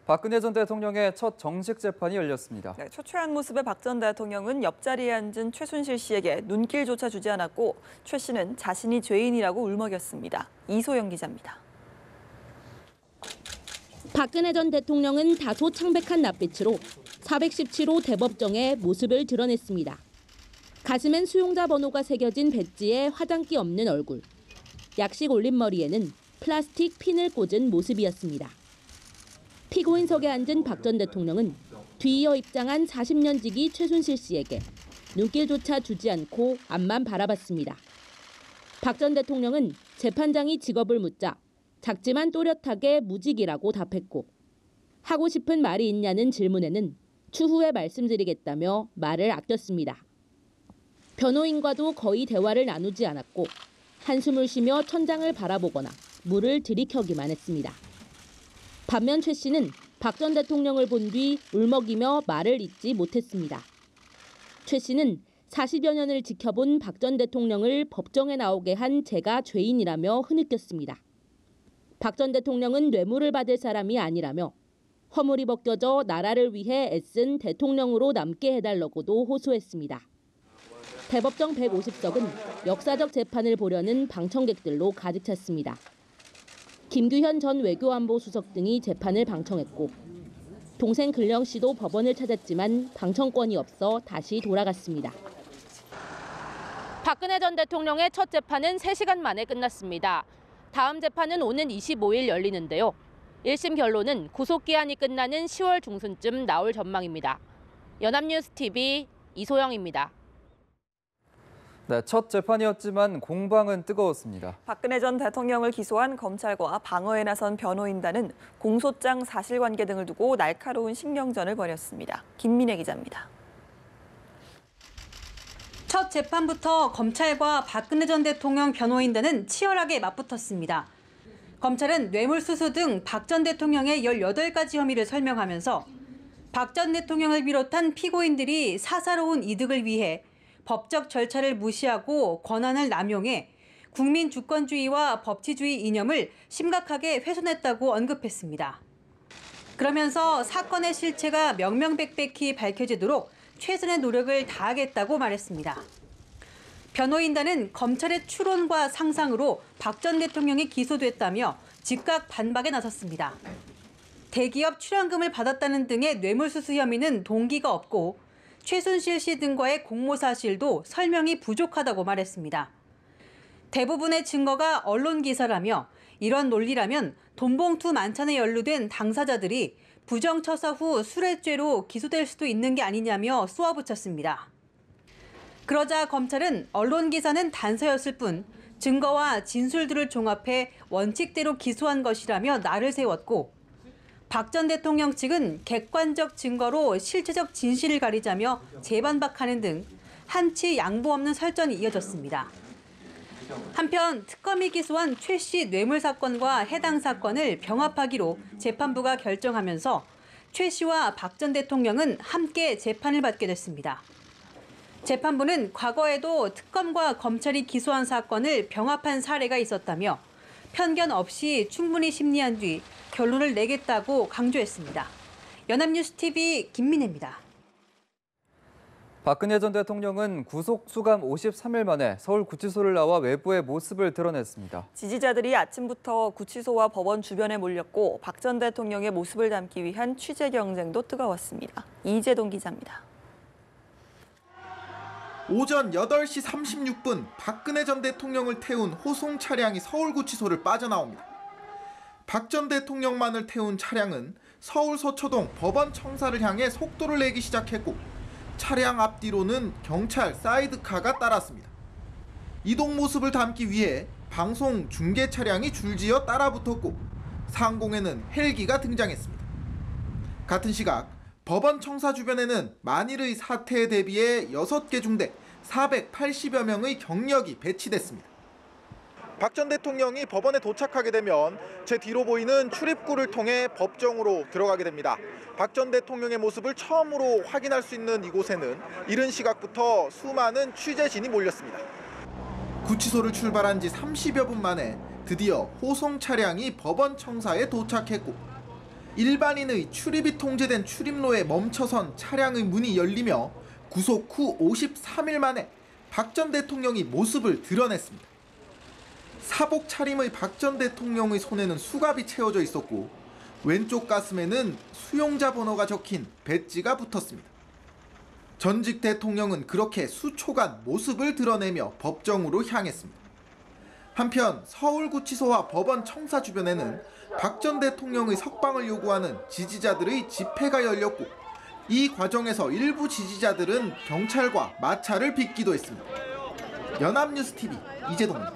박근혜 전 대통령의 첫 정식 재판이 열렸습니다. 네, 초췌한 모습의 박 전 대통령은 옆자리에 앉은 최순실 씨에게 눈길조차 주지 않았고 최 씨는 자신이 죄인이라고 울먹였습니다. 이소영 기자입니다. 박근혜 전 대통령은 다소 창백한 낯빛으로 417호 대법정에 모습을 드러냈습니다. 가슴엔 수용자 번호가 새겨진 배지에 화장기 없는 얼굴, 약식 올린 머리에는 플라스틱 핀을 꽂은 모습이었습니다. 피고인석에 앉은 박 전 대통령은 뒤이어 입장한 40년 지기 최순실 씨에게 눈길조차 주지 않고 앞만 바라봤습니다. 박 전 대통령은 재판장이 직업을 묻자 작지만 또렷하게 무직이라고 답했고 하고 싶은 말이 있냐는 질문에는 추후에 말씀드리겠다며 말을 아꼈습니다. 변호인과도 거의 대화를 나누지 않았고 한숨을 쉬며 천장을 바라보거나 물을 들이켜기만 했습니다. 반면 최 씨는 박 전 대통령을 본 뒤 울먹이며 말을 잇지 못했습니다. 최 씨는 40여 년을 지켜본 박 전 대통령을 법정에 나오게 한 제가 죄인이라며 흐느꼈습니다. 박 전 대통령은 뇌물을 받을 사람이 아니라며 허물이 벗겨져 나라를 위해 애쓴 대통령으로 남게 해달라고도 호소했습니다. 대법정 150석은 역사적 재판을 보려는 방청객들로 가득 찼습니다. 김규현 전 외교안보수석 등이 재판을 방청했고 동생 근령 씨도 법원을 찾았지만 방청권이 없어 다시 돌아갔습니다. 박근혜 전 대통령의 첫 재판은 3시간 만에 끝났습니다. 다음 재판은 오는 25일 열리는데요. 1심 결론은 구속기한이 끝나는 10월 중순쯤 나올 전망입니다. 연합뉴스TV 이소영입니다. 네, 첫 재판이었지만 공방은 뜨거웠습니다. 박근혜 전 대통령을 기소한 검찰과 방어에 나선 변호인단은 공소장 사실관계 등을 두고 날카로운 신경전을 벌였습니다. 김민혜 기자입니다. 첫 재판부터 검찰과 박근혜 전 대통령 변호인단은 치열하게 맞붙었습니다. 검찰은 뇌물수수 등 박 전 대통령의 18가지 혐의를 설명하면서 박 전 대통령을 비롯한 피고인들이 사사로운 이득을 위해 법적 절차를 무시하고 권한을 남용해 국민 주권주의와 법치주의 이념을 심각하게 훼손했다고 언급했습니다. 그러면서 사건의 실체가 명명백백히 밝혀지도록 최선의 노력을 다하겠다고 말했습니다. 변호인단은 검찰의 추론과 상상으로 박 전 대통령이 기소됐다며 즉각 반박에 나섰습니다. 대기업 출연금을 받았다는 등의 뇌물수수 혐의는 동기가 없고 최순실 씨 등과의 공모 사실도 설명이 부족하다고 말했습니다. 대부분의 증거가 언론 기사라며 이런 논리라면 돈봉투 만찬에 연루된 당사자들이 부정처사 후 술해죄로 기소될 수도 있는 게 아니냐며 쏘아붙였습니다. 그러자 검찰은 언론 기사는 단서였을 뿐 증거와 진술들을 종합해 원칙대로 기소한 것이라며 날을 세웠고 박 전 대통령 측은 객관적 증거로 실체적 진실을 가리자며 재반박하는 등 한치 양보 없는 설전이 이어졌습니다. 한편 특검이 기소한 최 씨 뇌물 사건과 해당 사건을 병합하기로 재판부가 결정하면서 최 씨와 박 전 대통령은 함께 재판을 받게 됐습니다. 재판부는 과거에도 특검과 검찰이 기소한 사건을 병합한 사례가 있었다며 편견 없이 충분히 심리한 뒤 결론을 내겠다고 강조했습니다. 연합뉴스TV 김민혜입니다. 박근혜 전 대통령은 구속 수감 53일 만에 서울구치소를 나와 외부의 모습을 드러냈습니다. 지지자들이 아침부터 구치소와 법원 주변에 몰렸고 박 전 대통령의 모습을 담기 위한 취재 경쟁도 뜨거웠습니다. 이재동 기자입니다. 오전 8시 36분 박근혜 전 대통령을 태운 호송 차량이 서울구치소를 빠져나옵니다. 박 전 대통령만을 태운 차량은 서울 서초동 법원 청사를 향해 속도를 내기 시작했고 차량 앞뒤로는 경찰 사이드카가 따랐습니다. 이동 모습을 담기 위해 방송 중계 차량이 줄지어 따라붙었고 상공에는 헬기가 등장했습니다. 같은 시각 법원 청사 주변에는 만일의 사태에 대비해 6개 중대 480여 명의 경력이 배치됐습니다. 박 전 대통령이 법원에 도착하게 되면 제 뒤로 보이는 출입구를 통해 법정으로 들어가게 됩니다. 박 전 대통령의 모습을 처음으로 확인할 수 있는 이곳에는 이른 시각부터 수많은 취재진이 몰렸습니다. 구치소를 출발한 지 30여 분 만에 드디어 호송 차량이 법원 청사에 도착했고 일반인의 출입이 통제된 출입로에 멈춰선 차량의 문이 열리며 구속 후 53일 만에 박 전 대통령이 모습을 드러냈습니다. 사복 차림의 박 전 대통령의 손에는 수갑이 채워져 있었고 왼쪽 가슴에는 수용자 번호가 적힌 배지가 붙었습니다. 전직 대통령은 그렇게 수초간 모습을 드러내며 법정으로 향했습니다. 한편 서울구치소와 법원 청사 주변에는 박 전 대통령의 석방을 요구하는 지지자들의 집회가 열렸고 이 과정에서 일부 지지자들은 경찰과 마찰을 빚기도 했습니다. 연합뉴스TV 이재동입니다.